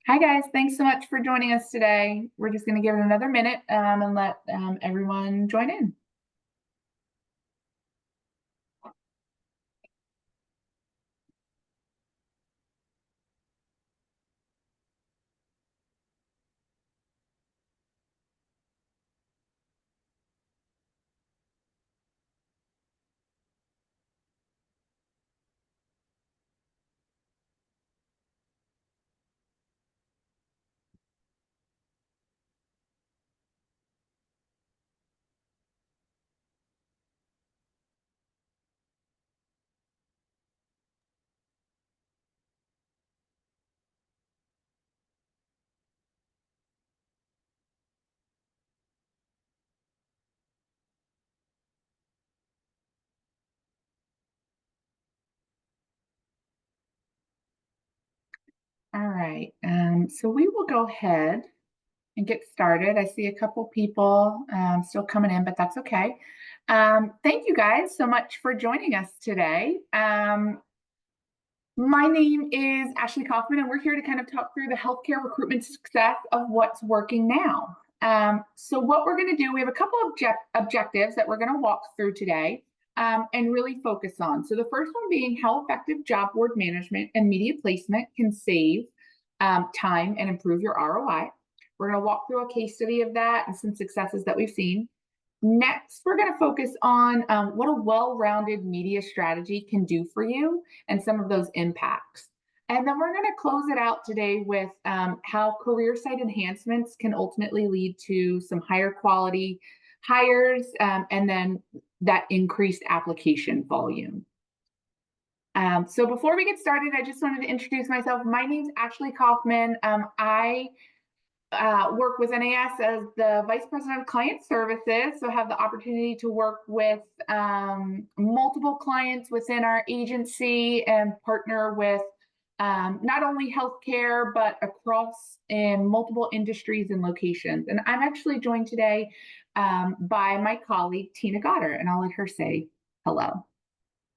Hi guys, thanks so much for joining us today. We're just going to give it another minute and let everyone join in. All right, so we will go ahead and get started. I see a couple people still coming in, but that's okay. Thank you guys so much for joining us today. My name is Ashley Kaufman, and we're here to kind of talk through the healthcare recruitment success of what's working now. So what we're going to do, we have a couple of objectives that we're going to walk through today and really focus on. So the first one being how effective job board management and media placement can save time and improve your ROI. We're going to walk through a case study of that and some successes that we've seen. Next, we're going to focus on what a well-rounded media strategy can do for you and some of those impacts. And then we're going to close it out today with how career site enhancements can ultimately lead to some higher quality hires and then that increased application volume. So before we get started, I just wanted to introduce myself. My name is Ashley Kaufman. I work with NAS as the Vice President of Client Services, so have the opportunity to work with multiple clients within our agency and partner with not only healthcare, but across in multiple industries and locations. And I'm actually joined today by my colleague, Tina Goddard, and I'll let her say hello.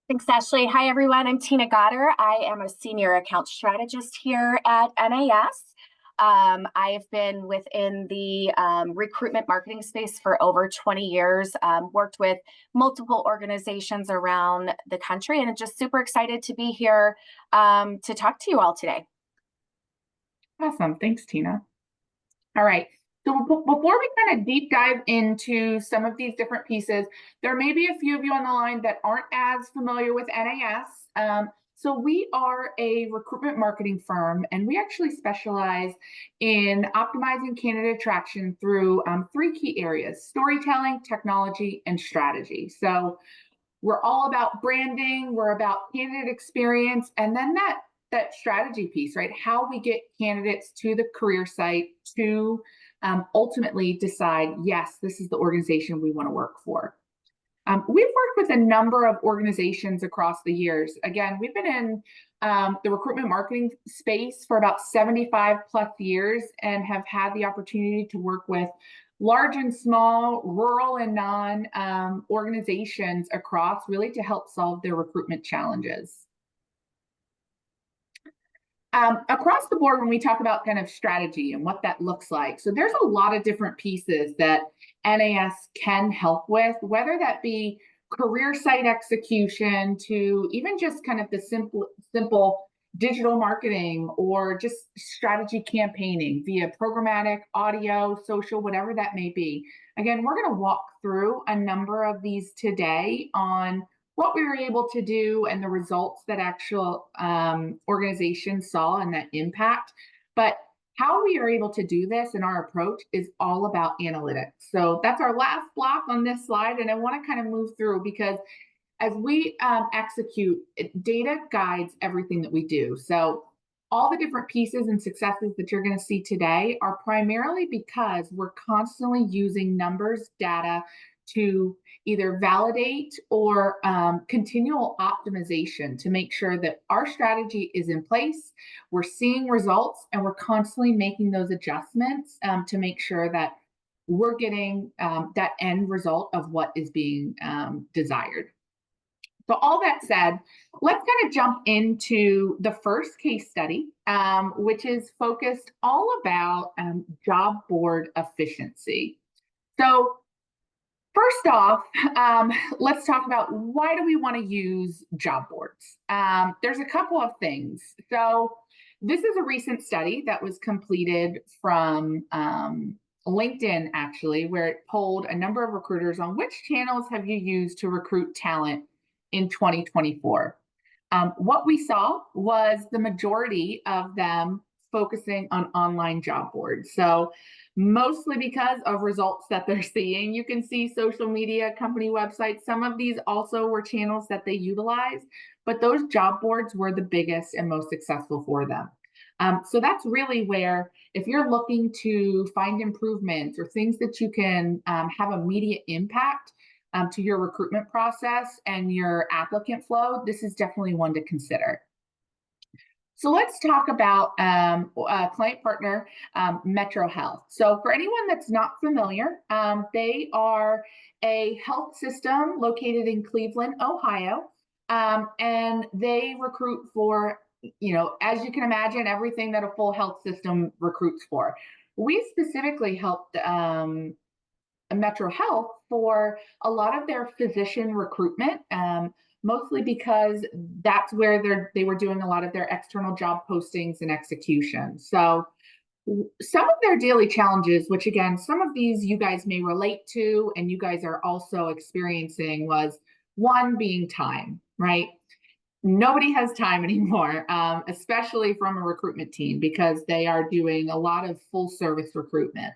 Thanks, Ashley. Hi, everyone. I'm Tina Goddard. I am a senior account strategist here at NAS. I have been within the recruitment marketing space for over 20 years, worked with multiple organizations around the country, and I'm just super excited to be here to talk to you all today. Awesome. Thanks, Tina. All right. So before we kind of deep dive into some of these different pieces, there may be a few of you on the line that aren't as familiar with NAS. So we are a recruitment marketing firm, and we actually specialize in optimizing candidate attraction through three key areas: storytelling, technology, and strategy. So we're all about branding, we're about candidate experience, and then that strategy piece, right? How we get candidates to the career site to ultimately decide, yes, this is the organization we want to work for. We've worked with a number of organizations across the years. Again, we've been in the recruitment marketing space for about 75 plus years and have had the opportunity to work with large and small, rural and non organizations across, really to help solve their recruitment challenges. Across the board, when we talk about kind of strategy and what that looks like, so there's a lot of different pieces that NAS can help with, whether that be career site execution to even just kind of the simple digital marketing or just strategy campaigning via programmatic, audio, social, whatever that may be. Again, we're going to walk through a number of these today on what we were able to do and the results that actual organizations saw and that impact. But how we are able to do this and our approach is all about analytics. So that's our last block on this slide. And I want to kind of move through because as we execute, data guides everything that we do. So all the different pieces and successes that you're going to see today are primarily because we're constantly using numbers, data to either validate or continual optimization to make sure that our strategy is in place, we're seeing results, and we're constantly making those adjustments to make sure that we're getting that end result of what is being desired. So all that said, let's kind of jump into the first case study, which is focused all about job board efficiency. So first off, let's talk about why do we want to use job boards? There's a couple of things. So this is a recent study that was completed from LinkedIn, actually, where it polled a number of recruiters on which channels have you used to recruit talent in 2024. What we saw was the majority of them focusing on online job boards. So mostly because of results that they're seeing. You can see social media, company websites. Some of these also were channels that they utilized, but those job boards were the biggest and most successful for them. So that's really where, if you're looking to find improvements or things that you can have immediate impact to your recruitment process and your applicant flow, this is definitely one to consider. So let's talk about client partner, Metro Health. So for anyone that's not familiar, they are a health system located in Cleveland, Ohio, and they recruit for, as you can imagine, everything that a full health system recruits for. We specifically helped Metro Health for a lot of their physician recruitment, mostly because that's where they were doing a lot of their external job postings and execution. So some of their daily challenges, which again, some of these you guys may relate to and you guys are also experiencing, was one being time, right? Nobody has time anymore, especially from a recruitment team, because they are doing a lot of full service recruitment.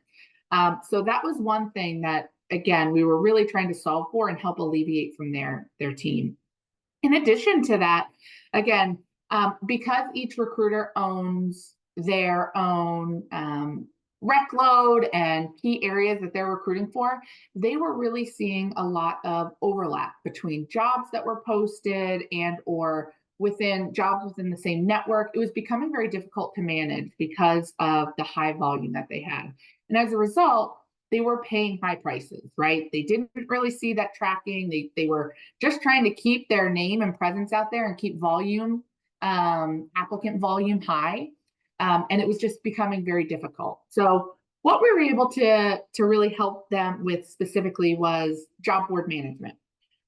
So that was one thing that, again, we were really trying to solve for and help alleviate from their team. In addition to that, again, because each recruiter owns their own rec load and key areas that they're recruiting for, they were really seeing a lot of overlap between jobs that were posted and or within jobs within the same network. It was becoming very difficult to manage because of the high volume that they had. And as a result, they were paying high prices, right? They didn't really see that tracking. They were just trying to keep their name and presence out there and keep volume, applicant volume high. And it was just becoming very difficult. So what we were able to really help them with specifically was job board management.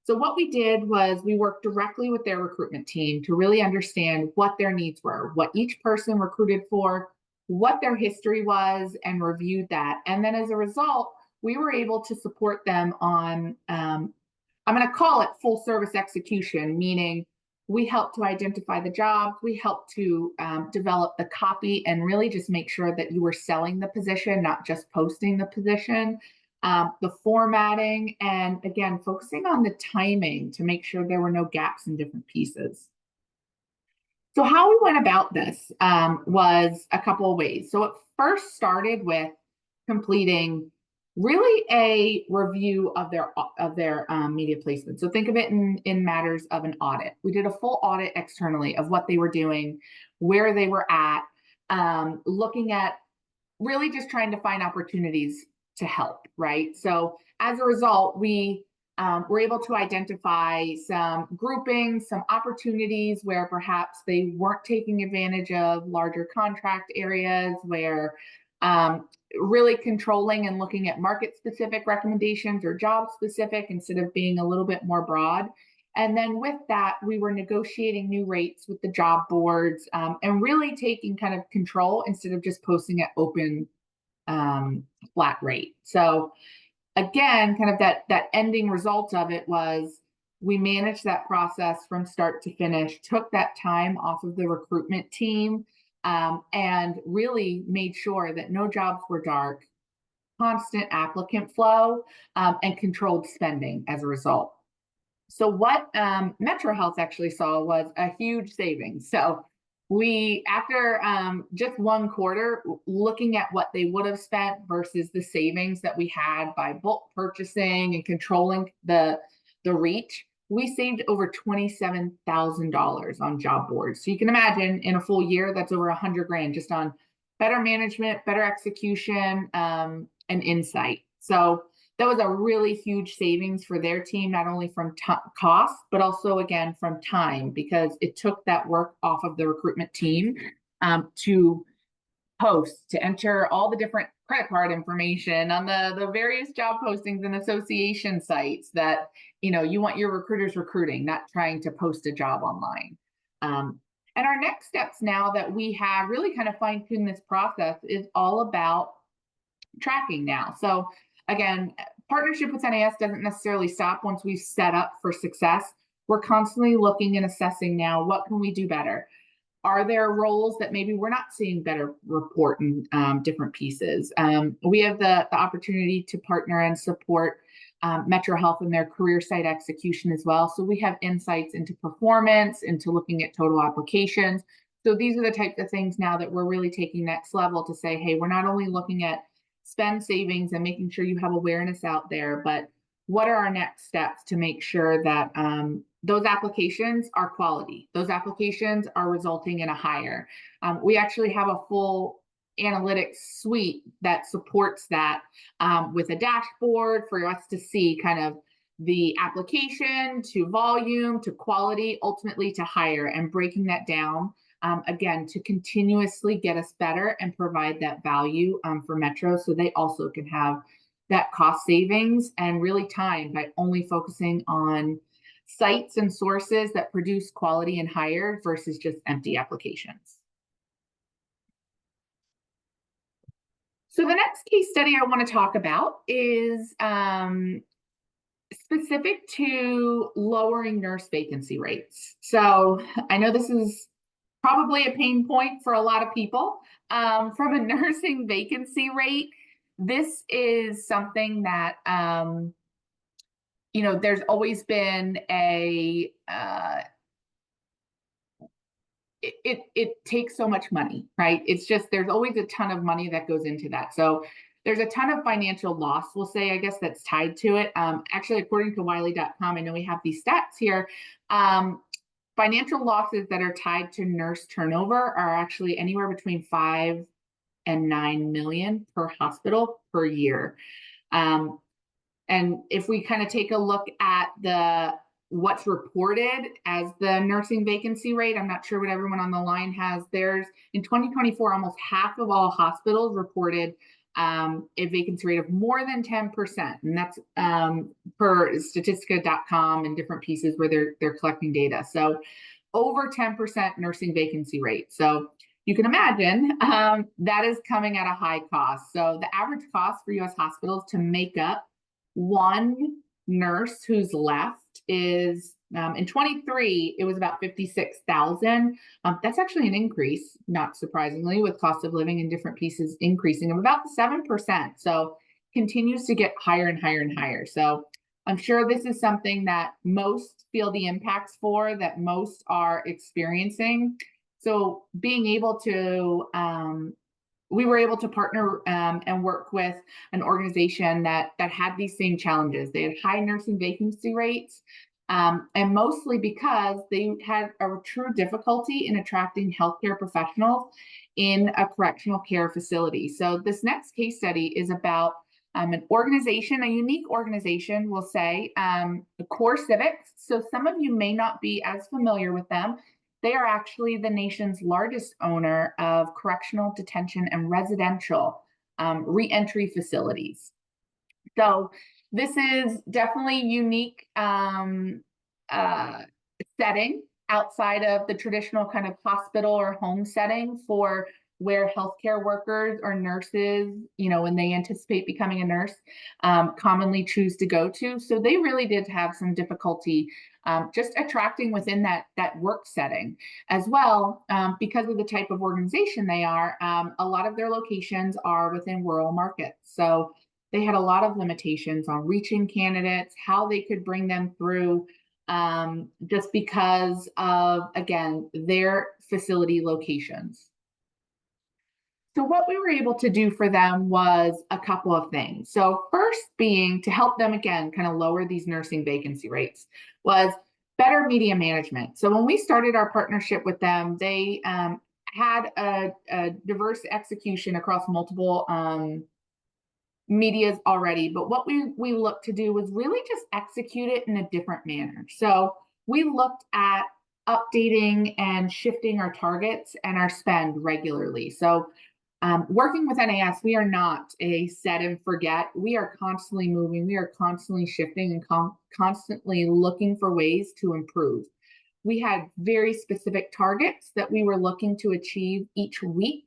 So what we did was we worked directly with their recruitment team to really understand what their needs were, what each person recruited for, what their history was, and reviewed that. And then as a result, we were able to support them on, I'm going to call it full service execution, meaning we helped to identify the jobs, we helped to develop the copy and really just make sure that you were selling the position, not just posting the position, the formatting, and again, focusing on the timing to make sure there were no gaps in different pieces. So how we went about this was a couple of ways. So it first started with completing really a review of their media placement. So think of it in matters of an audit. We did a full audit externally of what they were doing, where they were at, looking at really just trying to find opportunities to help, right? So as a result, we were able to identify some groupings, some opportunities where perhaps they weren't taking advantage of larger contract areas, where really controlling and looking at market specific recommendations or job specific instead of being a little bit more broad. And then with that, we were negotiating new rates with the job boards and really taking kind of control instead of just posting at open flat rate. So again, kind of that ending result of it was we managed that process from start to finish, took that time off of the recruitment team, and really made sure that no jobs were dark, constant applicant flow, and controlled spending as a result. So what Metro Health actually saw was a huge savings. So we, after just one quarter, looking at what they would have spent versus the savings that we had by bulk purchasing and controlling the reach, we saved over $27,000 on job boards. So you can imagine in a full year, that's over $100,000 just on better management, better execution, and insight. So that was a really huge savings for their team, not only from cost, but also again from time, because it took that work off of the recruitment team to post, to enter all the different credit card information on the various job postings and association sites that, you want your recruiters recruiting, not trying to post a job online. And our next steps now that we have really kind of fine-tuned this process is all about tracking now. So again, partnership with NAS doesn't necessarily stop once we've set up for success. We're constantly looking and assessing now, what can we do better? Are there roles that maybe we're not seeing better report in different pieces? We have the opportunity to partner and support Metro Health in their career site execution as well. So we have insights into performance, into looking at total applications. So these are the types of things now that we're really taking next level to say, hey, we're not only looking at spend savings and making sure you have awareness out there, but what are our next steps to make sure that those applications are quality? Those applications are resulting in a hire. We actually have a full analytics suite that supports that with a dashboard for us to see kind of the application to volume to quality, ultimately to hire, and breaking that down again to continuously get us better and provide that value for Metro, so they also can have that cost savings and really time by only focusing on sites and sources that produce quality and hire versus just empty applications. So the next case study I want to talk about is specific to lowering nurse vacancy rates. So I know this is probably a pain point for a lot of people. From a nursing vacancy rate, this is something that there's always been a it takes so much money, right? It's just there's always a ton of money that goes into that. So there's a ton of financial loss, we'll say, I guess, that's tied to it. Actually, according to Wiley.com, I know we have these stats here. Financial losses that are tied to nurse turnover are actually anywhere between 5 and 9 million per hospital per year. And if we kind of take a look at what's reported as the nursing vacancy rate, I'm not sure what everyone on the line has theirs. In 2024, almost half of all hospitals reported a vacancy rate of more than 10%. And that's per statistica.com and different pieces where they're collecting data. So over 10% nursing vacancy rate. So you can imagine that is coming at a high cost. So the average cost for US hospitals to make up one nurse who's left is in 23, it was about 56,000. That's actually an increase, not surprisingly, with cost of living in different pieces increasing of about 7%. So continues to get higher and higher and higher. So I'm sure this is something that most feel the impacts for, that most are experiencing. So being able to we were able to partner and work with an organization that had these same challenges. They had high nursing vacancy rates, and mostly because they had a true difficulty in attracting healthcare professionals in a correctional care facility. So this next case study is about an organization, a unique organization, we'll say, Core Civics. So some of you may not be as familiar with them. They are actually the nation's largest owner of correctional, detention, and residential reentry facilities. So this is definitely unique setting outside of the traditional kind of hospital or home setting for where healthcare workers or nurses, when they anticipate becoming a nurse, commonly choose to go to. So they really did have some difficulty just attracting within that work setting as well, because of the type of organization they are. A lot of their locations are within rural markets. So they had a lot of limitations on reaching candidates, how they could bring them through, just because of, again, their facility locations. So what we were able to do for them was a couple of things. So first being to help them, again, kind of lower these nursing vacancy rates, was better media management. So when we started our partnership with them, they had a diverse execution across multiple medias already, but what we looked to do was really just execute it in a different manner. So we looked at updating and shifting our targets and our spend regularly. So working with NAS, we are not a set and forget. We are constantly moving, we are constantly shifting and constantly looking for ways to improve. We had very specific targets that we were looking to achieve each week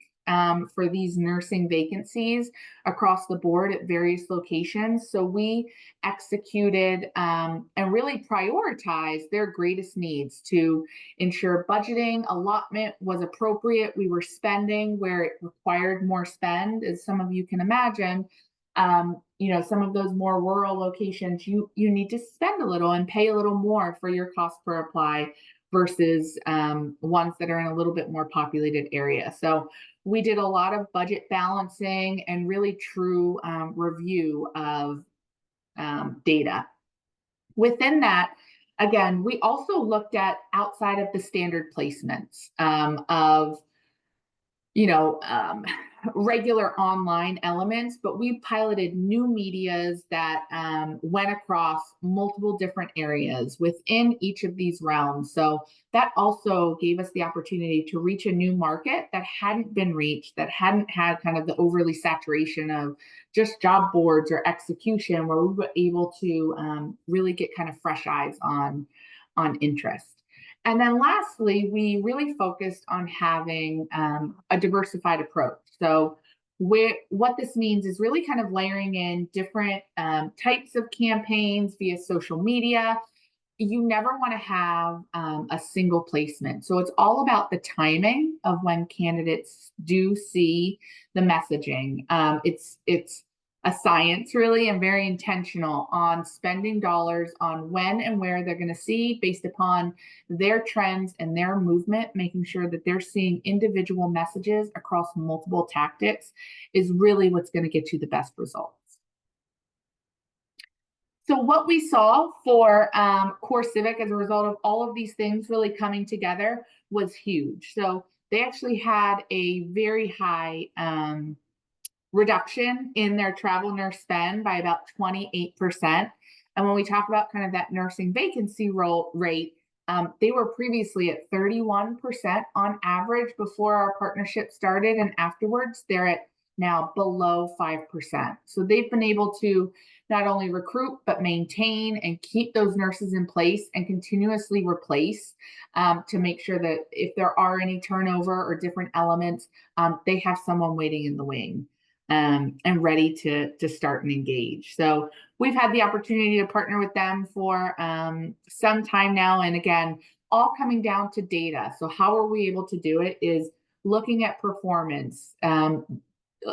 for these nursing vacancies across the board at various locations. So we executed and really prioritized their greatest needs to ensure budgeting allotment was appropriate. We were spending where it required more spend, as some of you can imagine. Some of those more rural locations, you need to spend a little and pay a little more for your cost per apply versus ones that are in a little bit more populated area. So we did a lot of budget balancing and really true review of data. Within that, again, we also looked at outside of the standard placements of regular online elements, but we piloted new medias that went across multiple different areas within each of these realms. So that also gave us the opportunity to reach a new market that hadn't been reached, that hadn't had kind of the overly saturation of just job boards or execution, where we were able to really get kind of fresh eyes on interest. And then lastly, we really focused on having a diversified approach. So what this means is really kind of layering in different types of campaigns via social media. You never want to have a single placement. So it's all about the timing of when candidates do see the messaging. It's a science really, and very intentional on spending dollars on when and where they're going to see based upon their trends and their movement, making sure that they're seeing individual messages across multiple tactics is really what's going to get you the best results. So what we saw for Core Civic as a result of all of these things really coming together was huge. So they actually had a very high reduction in their travel nurse spend by about 28%. And when we talk about kind of that nursing vacancy rate, they were previously at 31% on average before our partnership started, and afterwards they're at now below 5%. So they've been able to not only recruit, but maintain and keep those nurses in place and continuously replace to make sure that if there are any turnover or different elements, they have someone waiting in the wing and ready to start and engage. So we've had the opportunity to partner with them for some time now. And again, all coming down to data. So how are we able to do it is looking at performance.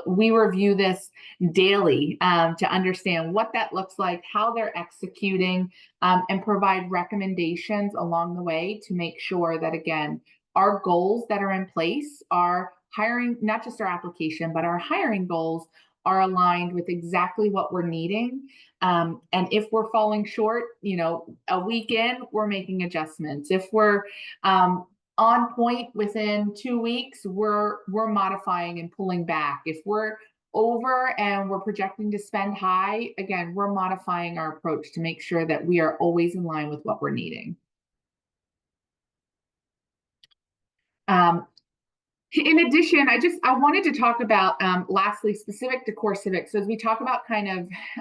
We review this daily to understand what that looks like, how they're executing, and provide recommendations along the way to make sure that, again, our goals that are in place are hiring, not just our application, but our hiring goals are aligned with exactly what we're needing. And if we're falling short, a week in, we're making adjustments. If we're on point within 2 weeks, we're modifying and pulling back. If we're over and we're projecting to spend high, again, we're modifying our approach to make sure that we are always in line with what we're needing. In addition, I wanted to talk about, lastly, specific to Core Civic. So as we talk about kind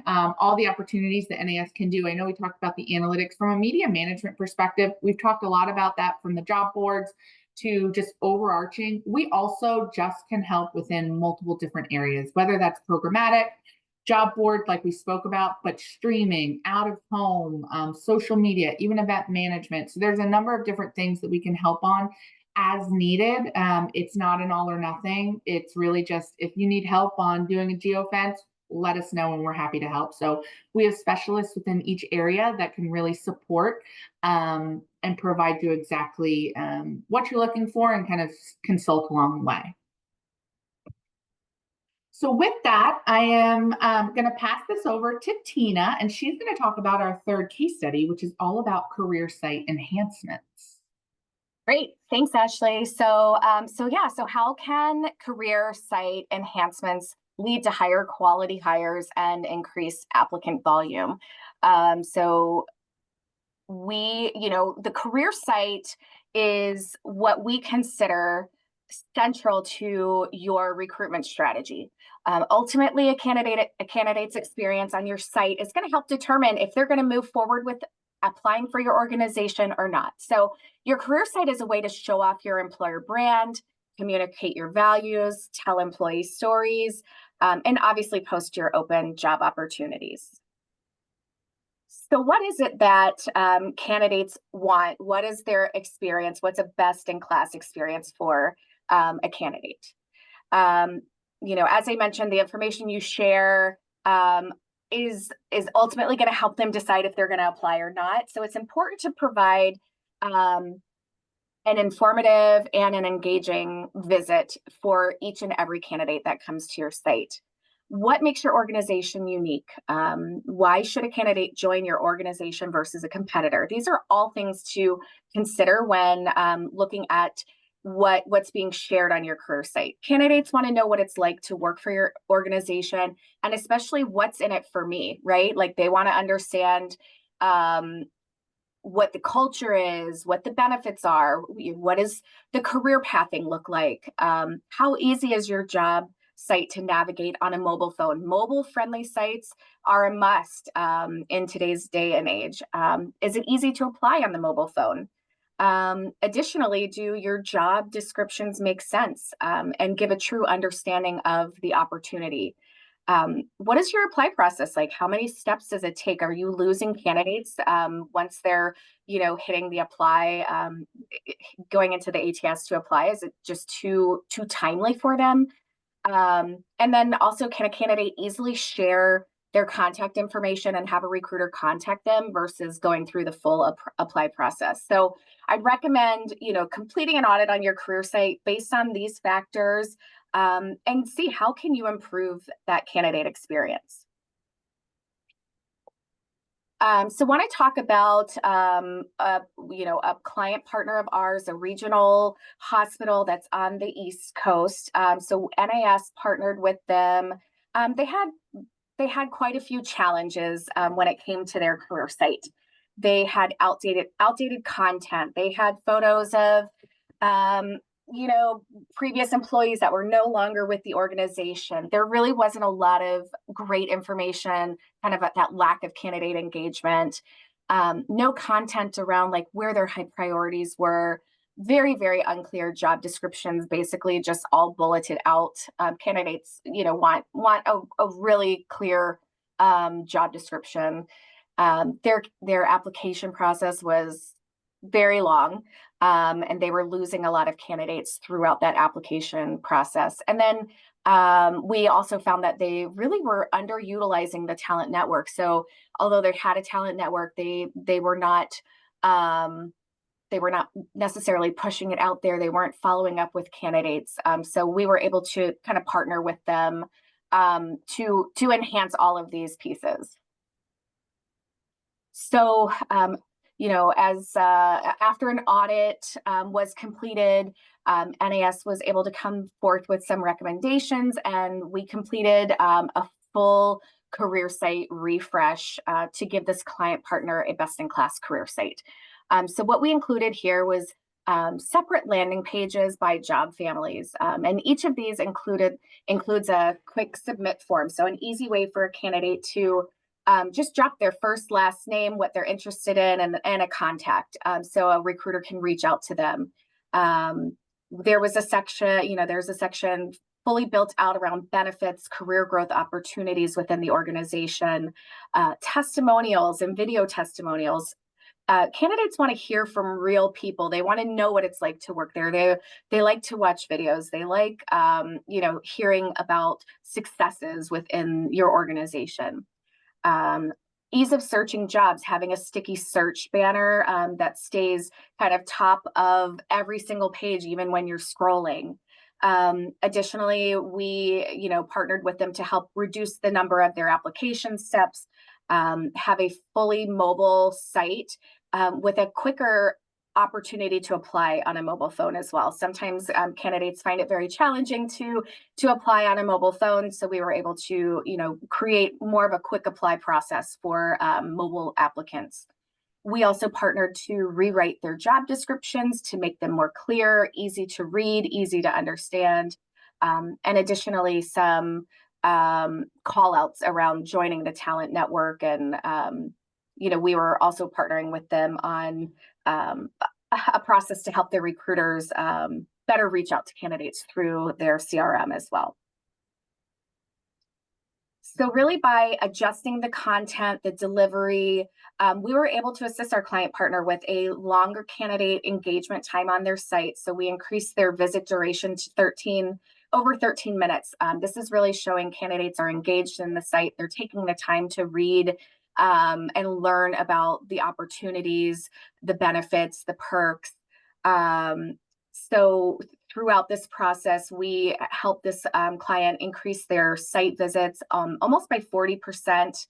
of all the opportunities that NAS can do, I know we talked about the analytics from a media management perspective. We've talked a lot about that from the job boards to just overarching. We also just can help within multiple different areas, whether that's programmatic, job board, like we spoke about, but streaming, out of home, social media, even event management. So there's a number of different things that we can help on as needed. It's not an all or nothing. It's really just, if you need help on doing a geofence, let us know and we're happy to help. So we have specialists within each area that can really support and provide you exactly what you're looking for and kind of consult along the way. So with that, I am going to pass this over to Tina, and she's going to talk about our third case study, which is all about career site enhancements. Great. Thanks, Ashley. So how can career site enhancements lead to higher quality hires and increased applicant volume. So the career site is what we consider central to your recruitment strategy. Ultimately, a candidate's experience on your site is going to help determine if they're going to move forward with applying for your organization or not. So your career site is a way to show off your employer brand, communicate your values, tell employee stories, and obviously post your open job opportunities. So what is it that candidates want? What is their experience? What's a best-in-class experience for a candidate? As I mentioned, the information you share is ultimately going to help them decide if they're going to apply or not. So it's important to provide an informative and an engaging visit for each and every candidate that comes to your site. What makes your organization unique? Why should a candidate join your organization versus a competitor? These are all things to consider when looking at what's being shared on your career site. Candidates want to know what it's like to work for your organization, and especially what's in it for me, right? Like they want to understand what the culture is, what the benefits are, what does the career pathing look like, how easy is your job site to navigate on a mobile phone. Mobile friendly sites are a must in today's day and age. Is it easy to apply on the mobile phone? Additionally, do your job descriptions make sense and give a true understanding of the opportunity? What is your apply process like? How many steps does it take? Are you losing candidates once they're, hitting the apply, going into the ATS to apply? Is it just too timely for them? And then also, can a candidate easily share their contact information and have a recruiter contact them versus going through the full apply process? So I'd recommend, completing an audit on your career site based on these factors and see how can you improve that candidate experience. So when I talk about, a client partner of ours, a regional hospital that's on the East Coast. So NAS partnered with them. They had quite a few challenges when it came to their career site. They had outdated content. They had photos of, previous employees that were no longer with the organization. There really wasn't a lot of great information, kind of that lack of candidate engagement. No content around like where their high priorities were. Very, very unclear job descriptions, basically just all bulleted out. Candidates, want a really clear job description. Their application process was very long, and they were losing a lot of candidates throughout that application process. And then we also found that they really were underutilizing the talent network. So although they had a talent network, they were not necessarily pushing it out there. They weren't following up with candidates. So we were able to kind of partner with them to enhance all of these pieces. So, as after an audit was completed, NAS was able to come forth with some recommendations, and we completed a full career site refresh to give this client partner a best-in-class career site. So what we included here was separate landing pages by job families, and each of these includes a quick submit form, so an easy way for a candidate to just drop their first, last name, what they're interested in, and a contact, so a recruiter can reach out to them. There's a section fully built out around benefits, career growth opportunities within the organization, testimonials and video testimonials. Candidates want to hear from real people. They want to know what it's like to work there. They like to watch videos. They like, hearing about successes within your organization. Ease of searching jobs, having a sticky search banner that stays kind of top of every single page, even when you're scrolling. Additionally, we, partnered with them to help reduce the number of their application steps, have a fully mobile site with a quicker opportunity to apply on a mobile phone as well. Sometimes candidates find it very challenging to apply on a mobile phone, so we were able to, create more of a quick apply process for mobile applicants. We also partnered to rewrite their job descriptions to make them more clear, easy to read, easy to understand, and additionally some call outs around joining the talent network. And we were also partnering with them on a process to help their recruiters better reach out to candidates through their CRM as well. So really, by adjusting the content, the delivery, we were able to assist our client partner with a longer candidate engagement time on their site. So we increased their visit duration to over 13 minutes. This is really showing candidates are engaged in the site. They're taking the time to read and learn about the opportunities, the benefits, the perks. So throughout this process, we helped this client increase their site visits almost by 40%,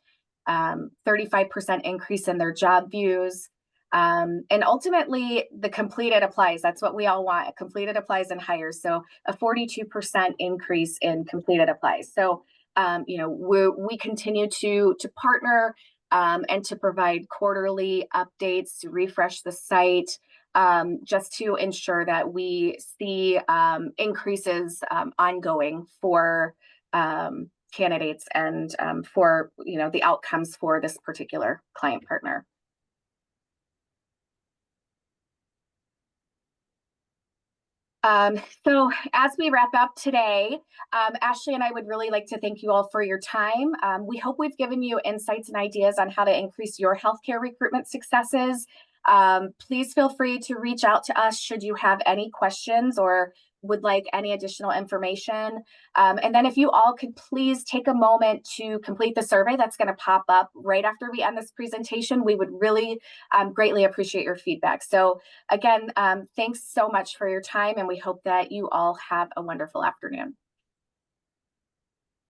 35% increase in their job views. And ultimately, the completed applies. That's what we all want. Completed applies and hires. So a 42% increase in completed applies. So, we continue to partner and to provide quarterly updates to refresh the site, just to ensure that we see increases ongoing for candidates and for the outcomes for this particular client partner. So as we wrap up today, Ashley and I would really like to thank you all for your time. We hope we've given you insights and ideas on how to increase your healthcare recruitment successes. Please feel free to reach out to us should you have any questions or would like any additional information. And then if you all could please take a moment to complete the survey that's going to pop up right after we end this presentation, we would really greatly appreciate your feedback. So again, thanks so much for your time, and we hope that you all have a wonderful afternoon.